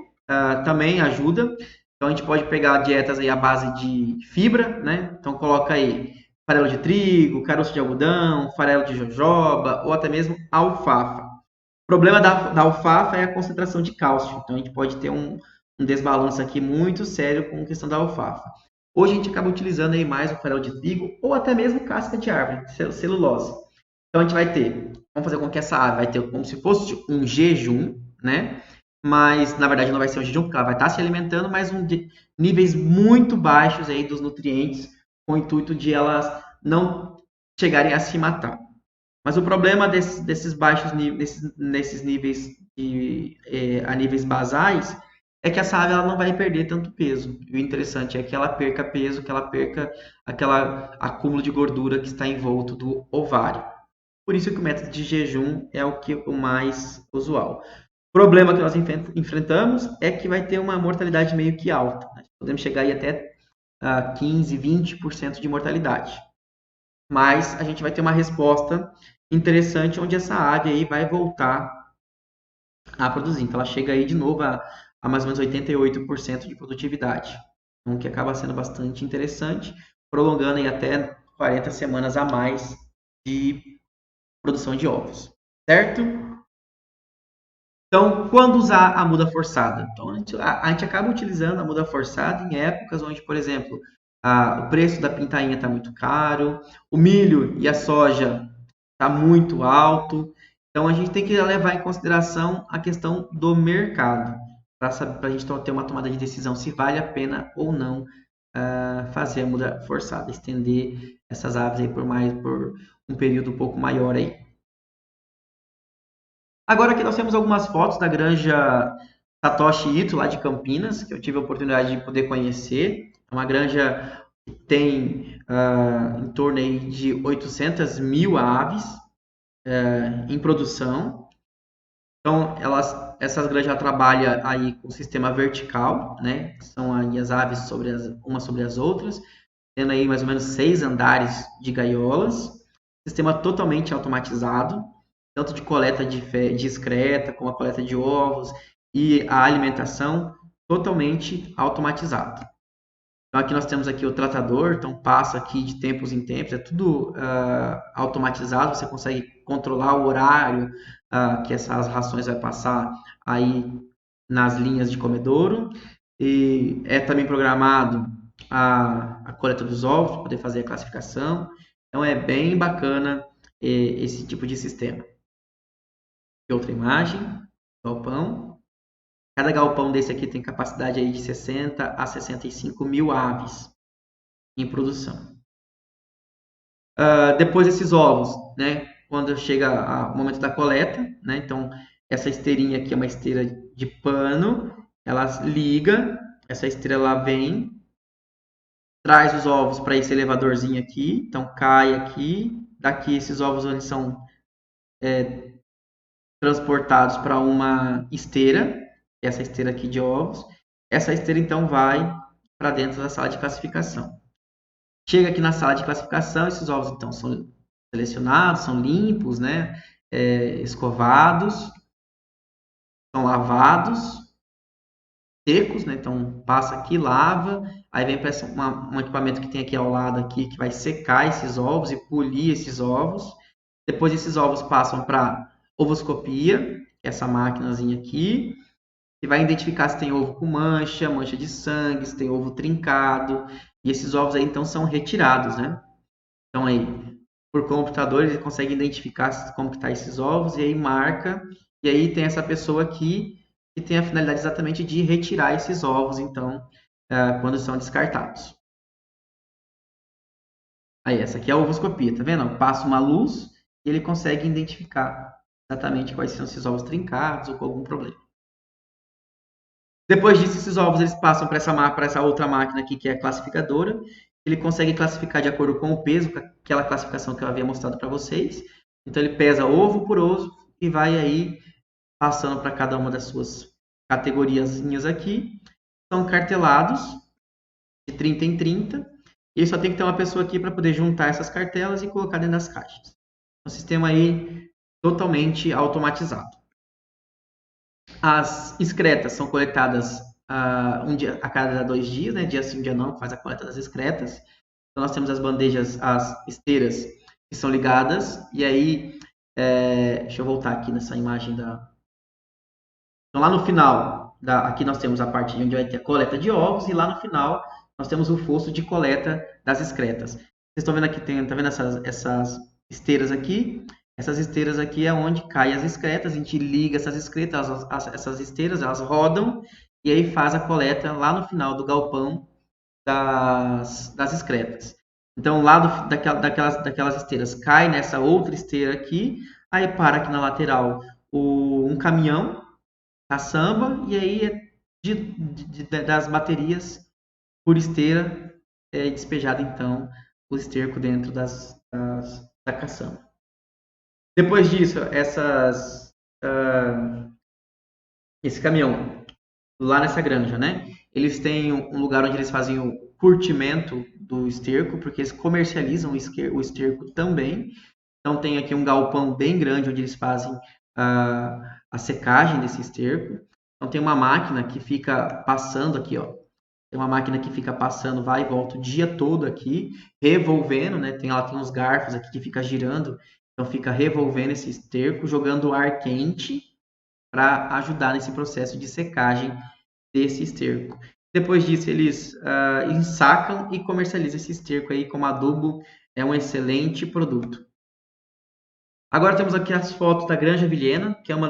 [SPEAKER 1] também ajuda. Então, a gente pode pegar dietas aí à base de fibra, né? Então, coloca aí farelo de trigo, caroço de algodão, farelo de jojoba ou até mesmo alfafa. O problema da alfafa é a concentração de cálcio. Então, a gente pode ter um desbalanço aqui muito sério com a questão da alfafa. Hoje, a gente acaba utilizando aí mais o farelo de trigo ou até mesmo casca de árvore, celulose. Então, a gente vamos fazer com que essa ave vai ter como se fosse um jejum, né? Mas, na verdade, não vai ser um jejum, porque ela vai estar se alimentando, mas níveis muito baixos aí dos nutrientes, com o intuito de elas não chegarem a se matar. Mas o problema desses baixos nesses níveis a níveis basais é que essa ave ela não vai perder tanto peso. E o interessante é que ela perca peso, que ela perca aquele acúmulo de gordura que está envolto do ovário. Por isso que o método de jejum é o mais usual. O problema que nós enfrentamos é que vai ter uma mortalidade meio que alta. Né? Podemos chegar aí até 15, 20% de mortalidade. Mas a gente vai ter uma resposta interessante onde essa ave aí vai voltar a produzir. Então ela chega aí de novo a mais ou menos 88% de produtividade, então, que acaba sendo bastante interessante, prolongando aí até 40 semanas a mais de produção de ovos, certo? Então, quando usar a muda forçada? Então, a gente acaba utilizando a muda forçada em épocas onde, por exemplo, o preço da pintainha está muito caro, o milho e a soja está muito alto. Então, a gente tem que levar em consideração a questão do mercado, para a gente ter uma tomada de decisão se vale a pena ou não fazer a muda forçada, estender essas aves aí por um período um pouco maior aí. Agora aqui nós temos algumas fotos da granja Satoshi Ito, lá de Campinas, que eu tive a oportunidade de poder conhecer. É uma granja que tem em torno aí de 800 mil aves em produção. Então, essas granjas trabalham aí com sistema vertical, né? Que são aí as aves umas sobre as outras, tendo aí mais ou menos 6 andares de gaiolas. Sistema totalmente automatizado, tanto de coleta de excreta, como a coleta de ovos e a alimentação totalmente automatizado. Então aqui nós temos aqui o tratador, então passa aqui de tempos em tempos, é tudo automatizado, você consegue controlar o horário que essas rações vai passar aí nas linhas de comedouro, e é também programado a coleta dos ovos para poder fazer a classificação. Então é bem bacana esse tipo de sistema. Outra imagem, galpão. Cada galpão desse aqui tem capacidade aí de 60 a 65 mil aves em produção. Depois desses ovos, né, quando chega o momento da coleta, né, então essa esteirinha aqui é uma esteira de pano, ela liga, essa esteira ela vem, traz os ovos para esse elevadorzinho aqui, então cai aqui, daqui esses ovos eles são transportados para uma esteira, essa esteira aqui de ovos. Essa esteira então vai para dentro da sala de classificação. Chega aqui na sala de classificação, esses ovos então são selecionados, são limpos, né? Escovados, são lavados, secos, né? Então passa aqui, lava, aí vem para um equipamento que tem aqui ao lado aqui que vai secar esses ovos e polir esses ovos. Depois esses ovos passam para ovoscopia, essa maquinazinha aqui, que vai identificar se tem ovo com mancha, mancha de sangue, se tem ovo trincado, e esses ovos aí então são retirados, né? Então aí, por computador, ele consegue identificar como que tá esses ovos, e aí marca, e aí tem essa pessoa aqui que tem a finalidade exatamente de retirar esses ovos, então, quando são descartados. Aí, essa aqui é a ovoscopia, tá vendo? Passa uma luz e ele consegue identificar exatamente quais são esses ovos trincados ou com algum problema. Depois disso, esses ovos eles passam para essa outra máquina aqui, que é a classificadora. Ele consegue classificar de acordo com o peso, aquela classificação que eu havia mostrado para vocês. Então, ele pesa ovo por ovo e vai aí passando para cada uma das suas categoriazinhas aqui. São cartelados de 30 em 30. E só tem que ter uma pessoa aqui para poder juntar essas cartelas e colocar dentro das caixas. Um sistema aí totalmente automatizado. As excretas são coletadas um dia, a cada 2 dias, né? Dia sim, dia não, faz a coleta das excretas. Então, nós temos as bandejas, as esteiras que são ligadas. E aí, deixa eu voltar aqui nessa imagem da... Então, lá no final, aqui nós temos a parte onde vai ter a coleta de ovos. E lá no final, nós temos o fosso de coleta das excretas. Vocês estão vendo aqui, tá vendo essas esteiras aqui? Essas esteiras aqui é onde caem as excretas, a gente liga essas excretas, essas esteiras, elas rodam e aí faz a coleta lá no final do galpão das excretas. Então, lá daquelas esteiras cai nessa outra esteira aqui, aí para aqui na lateral um caminhão, caçamba, e aí das baterias por esteira é despejado então o esterco dentro da caçamba. Depois disso, esse caminhão, lá nessa granja, né? Eles têm um lugar onde eles fazem o curtimento do esterco, porque eles comercializam o esterco também. Então, tem aqui um galpão bem grande onde eles fazem a secagem desse esterco. Então tem uma máquina que fica passando aqui, ó. Tem uma máquina que fica passando, vai e volta o dia todo aqui, revolvendo, né? Ela tem uns garfos aqui que fica girando, então fica revolvendo esse esterco, jogando ar quente para ajudar nesse processo de secagem desse esterco. Depois disso, eles ensacam e comercializam esse esterco aí como adubo. É um excelente produto. Agora temos aqui as fotos da Granja Vilhena, que é uma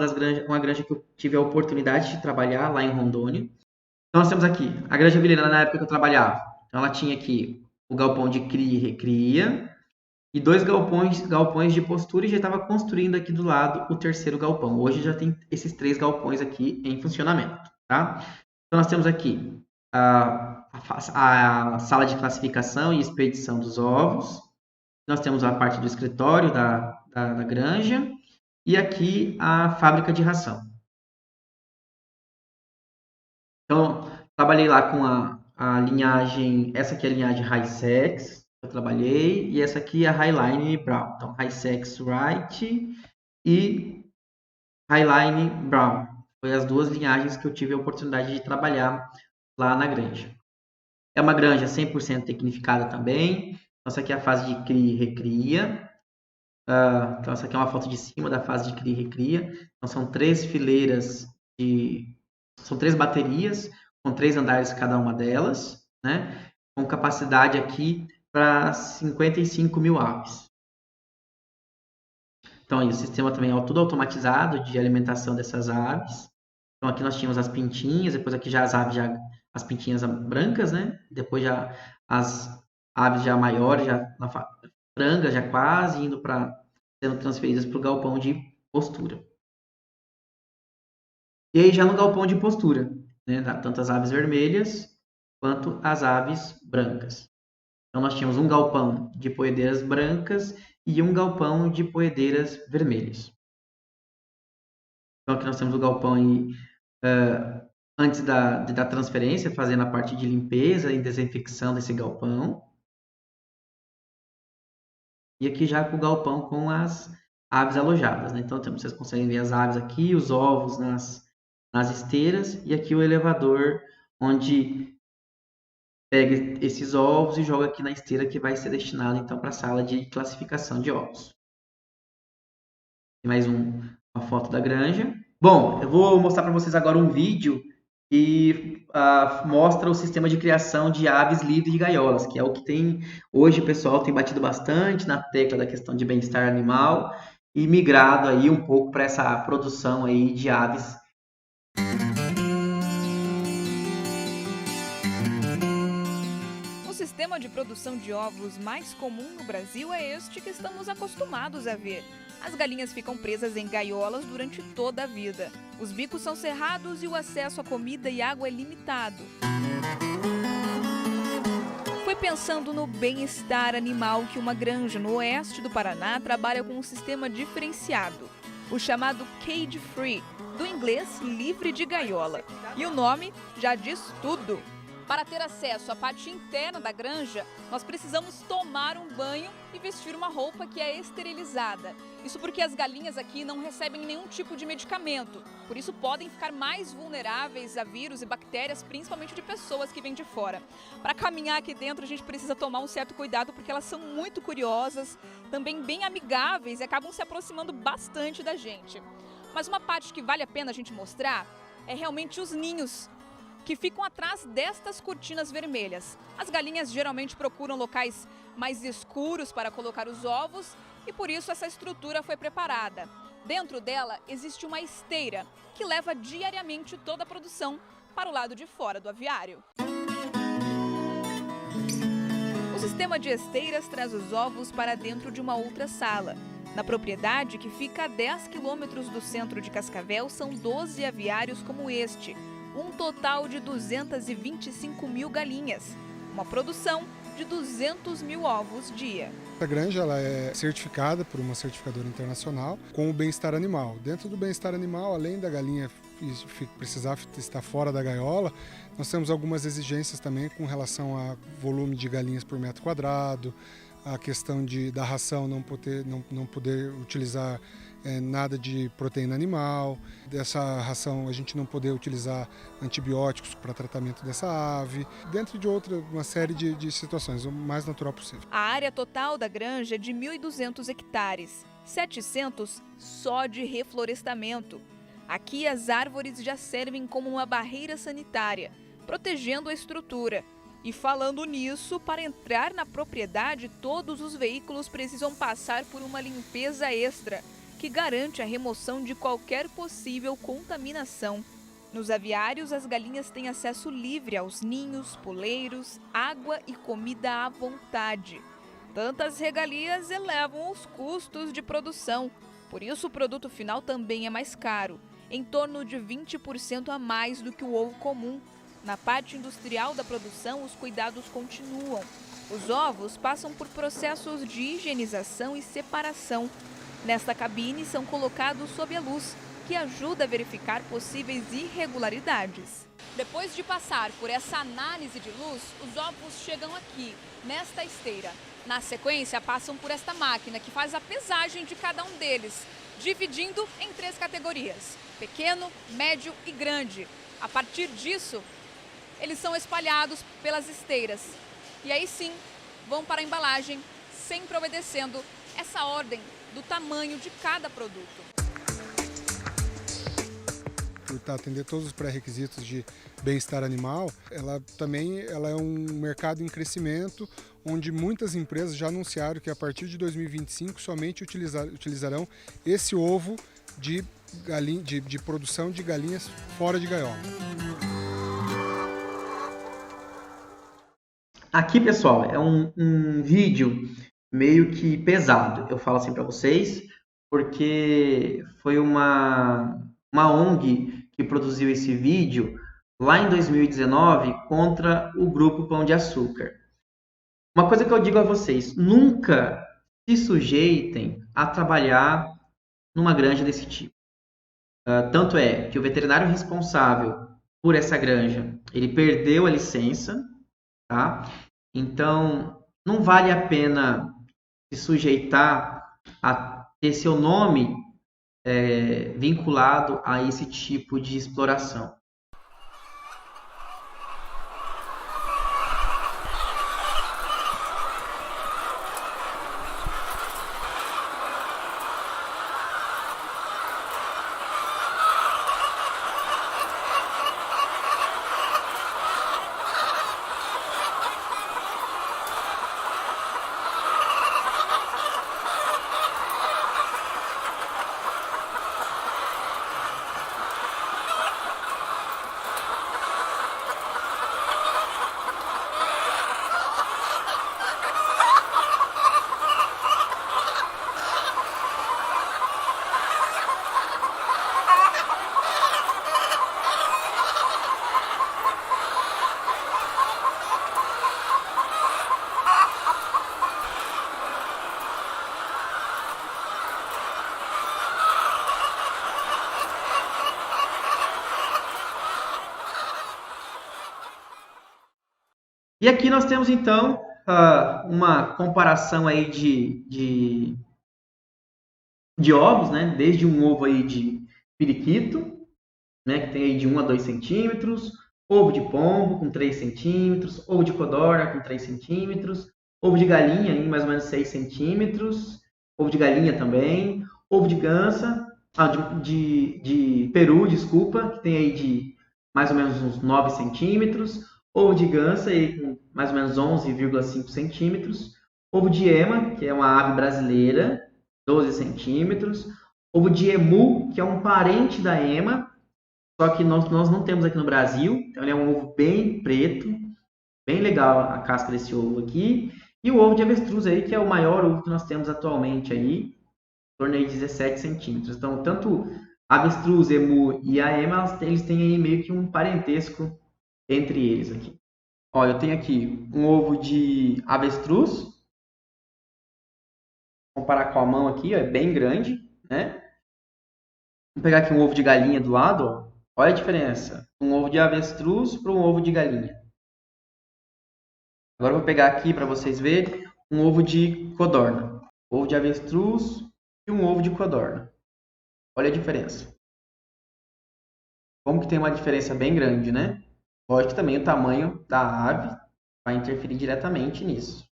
[SPEAKER 1] granja que eu tive a oportunidade de trabalhar lá em Rondônia. Então nós temos aqui a Granja Vilhena na época que eu trabalhava. Então ela tinha aqui o galpão de cria e recria e 2 galpões de postura, e já estava construindo aqui do lado o terceiro galpão. Hoje já tem esses 3 galpões aqui em funcionamento, tá? Então nós temos aqui a sala de classificação e expedição dos ovos. Nós temos a parte do escritório da granja e aqui a fábrica de ração. Então, trabalhei lá com a linhagem, essa aqui é a linhagem High-Sex, eu trabalhei, e essa aqui é a Highline Brown. Então, High-Sex White e Highline Brown. Foi as 2 linhagens que eu tive a oportunidade de trabalhar lá na granja. É uma granja 100% tecnificada também. Então, essa aqui é a fase de cria e recria. Então, essa aqui é uma foto de cima da fase de cria e recria. Então, são 3 fileiras são 3 baterias, com 3 andares cada uma delas, né? Com capacidade aqui para 55 mil aves. Então, o sistema também é tudo automatizado de alimentação dessas aves. Então, aqui nós tínhamos as pintinhas, depois aqui já as aves, as pintinhas brancas, né? Depois já as aves já maiores, já na franga, já quase indo sendo transferidas para o galpão de postura. E aí já no galpão de postura, né? Tanto as aves vermelhas quanto as aves brancas. Então nós tínhamos um galpão de poedeiras brancas e um galpão de poedeiras vermelhas. Então aqui nós temos o galpão aí, antes da transferência, fazendo a parte de limpeza e desinfecção desse galpão. E aqui já com o galpão com as aves alojadas, né? Então vocês conseguem ver as aves aqui, os ovos nas esteiras, e aqui o elevador onde pega esses ovos e joga aqui na esteira que vai ser destinado então para a sala de classificação de ovos. Tem mais uma foto da granja. Bom, eu vou mostrar para vocês agora um vídeo que mostra o sistema de criação de aves livres de gaiolas, que é o que tem hoje o pessoal tem batido bastante na tecla da questão de bem-estar animal e migrado aí um pouco para essa produção aí de aves.
[SPEAKER 2] O sistema de produção de ovos mais comum no Brasil é este que estamos acostumados a ver. As galinhas ficam presas em gaiolas durante toda a vida. Os bicos são cerrados e o acesso a comida e água é limitado. Foi pensando no bem-estar animal que uma granja no oeste do Paraná trabalha com um sistema diferenciado, o chamado cage free, do inglês livre de gaiola. E o nome já diz tudo. Para ter acesso à parte interna da granja, nós precisamos tomar um banho e vestir uma roupa que é esterilizada. Isso porque as galinhas aqui não recebem nenhum tipo de medicamento, por isso podem ficar mais vulneráveis a vírus e bactérias, principalmente de pessoas que vêm de fora. Para caminhar aqui dentro, a gente precisa tomar um certo cuidado porque elas são muito curiosas, também bem amigáveis e acabam se aproximando bastante da gente. Mas uma parte que vale a pena a gente mostrar é realmente os ninhos, que ficam atrás destas cortinas vermelhas. As galinhas geralmente procuram locais mais escuros para colocar os ovos e por isso essa estrutura foi preparada. Dentro dela existe uma esteira que leva diariamente toda a produção para o lado de fora do aviário. O sistema de esteiras traz os ovos para dentro de uma outra sala. Na propriedade, que fica a 10 quilômetros do centro de Cascavel, são 12 aviários como este. Um total de 225 mil galinhas, uma produção de 200 mil ovos dia.
[SPEAKER 3] A granja ela é certificada por uma certificadora internacional com o bem-estar animal. Dentro do bem-estar animal, além da galinha precisar estar fora da gaiola, nós temos algumas exigências também com relação a volume de galinhas por metro quadrado, a questão da ração não poder utilizar nada de proteína animal, dessa ração a gente não poder utilizar antibióticos para tratamento dessa ave, dentro de uma série de situações, o mais natural possível.
[SPEAKER 2] A área total da granja é de 1.200 hectares, 700 só de reflorestamento. Aqui as árvores já servem como uma barreira sanitária, protegendo a estrutura. E falando nisso, para entrar na propriedade, todos os veículos precisam passar por uma limpeza extra, que garante a remoção de qualquer possível contaminação. Nos aviários, as galinhas têm acesso livre aos ninhos, poleiros, água e comida à vontade. Tantas regalias elevam os custos de produção, por isso o produto final também é mais caro, em torno de 20% a mais do que o ovo comum. Na parte industrial da produção, os cuidados continuam. Os ovos passam por processos de higienização e separação. Nesta cabine são colocados sob a luz, que ajuda a verificar possíveis irregularidades. Depois de passar por essa análise de luz, os ovos chegam aqui, nesta esteira. Na sequência, passam por esta máquina que faz a pesagem de cada um deles, dividindo em 3 categorias: pequeno, médio e grande. A partir disso, eles são espalhados pelas esteiras. E aí sim, vão para a embalagem, sempre obedecendo essa ordem do tamanho de cada produto.
[SPEAKER 3] Por atender todos os pré-requisitos de bem-estar animal, ela é um mercado em crescimento, onde muitas empresas já anunciaram que a partir de 2025 somente utilizarão esse ovo de produção de galinhas fora de gaiola.
[SPEAKER 1] Aqui, pessoal, é um vídeo meio que pesado, eu falo assim para vocês, porque foi uma ONG que produziu esse vídeo lá em 2019 contra o Grupo Pão de Açúcar. Uma coisa que eu digo a vocês, nunca se sujeitem a trabalhar numa granja desse tipo. Tanto é que o veterinário responsável por essa granja, ele perdeu a licença, tá? Então, não vale a pena se sujeitar a ter seu nome vinculado a esse tipo de exploração. E aqui nós temos, então, uma comparação aí de ovos, né? Desde um ovo aí de periquito, né? Que tem aí de 1 a 2 centímetros, ovo de pombo com 3 centímetros, ovo de codorna com 3 centímetros, ovo de galinha em mais ou menos 6 centímetros, ovo de galinha também, ovo de gansa, de peru, desculpa, que tem aí de mais ou menos uns 9 centímetros, ovo de gansa aí com mais ou menos 11,5 centímetros, ovo de ema, que é uma ave brasileira, 12 centímetros, ovo de emu, que é um parente da ema, só que nós não temos aqui no Brasil, então ele é um ovo bem preto, bem legal a casca desse ovo aqui, e o ovo de avestruz aí, que é o maior ovo que nós temos atualmente aí, em torno de 17 centímetros. Então, tanto avestruz, emu e a ema, eles têm aí meio que um parentesco entre eles aqui. Ó, eu tenho aqui um ovo de avestruz, vou comparar com a mão aqui, ó, é bem grande, né? Vou pegar aqui um ovo de galinha do lado, ó. Olha a diferença, um ovo de avestruz para um ovo de galinha. Agora eu vou pegar aqui para vocês verem um ovo de codorna, ovo de avestruz e um ovo de codorna. Olha a diferença. Como que tem uma diferença bem grande, né? Lógico que também o tamanho da ave vai interferir diretamente nisso.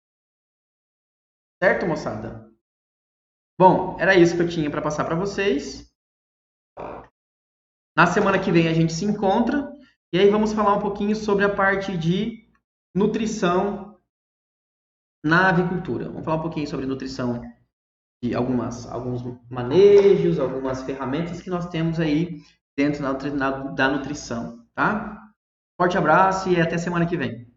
[SPEAKER 1] Certo, moçada? Bom, era isso que eu tinha para passar para vocês. Na semana que vem a gente se encontra e aí vamos falar um pouquinho sobre a parte de nutrição na avicultura. Vamos falar um pouquinho sobre nutrição de alguns manejos, algumas ferramentas que nós temos aí dentro da nutrição, tá? Forte abraço e até semana que vem.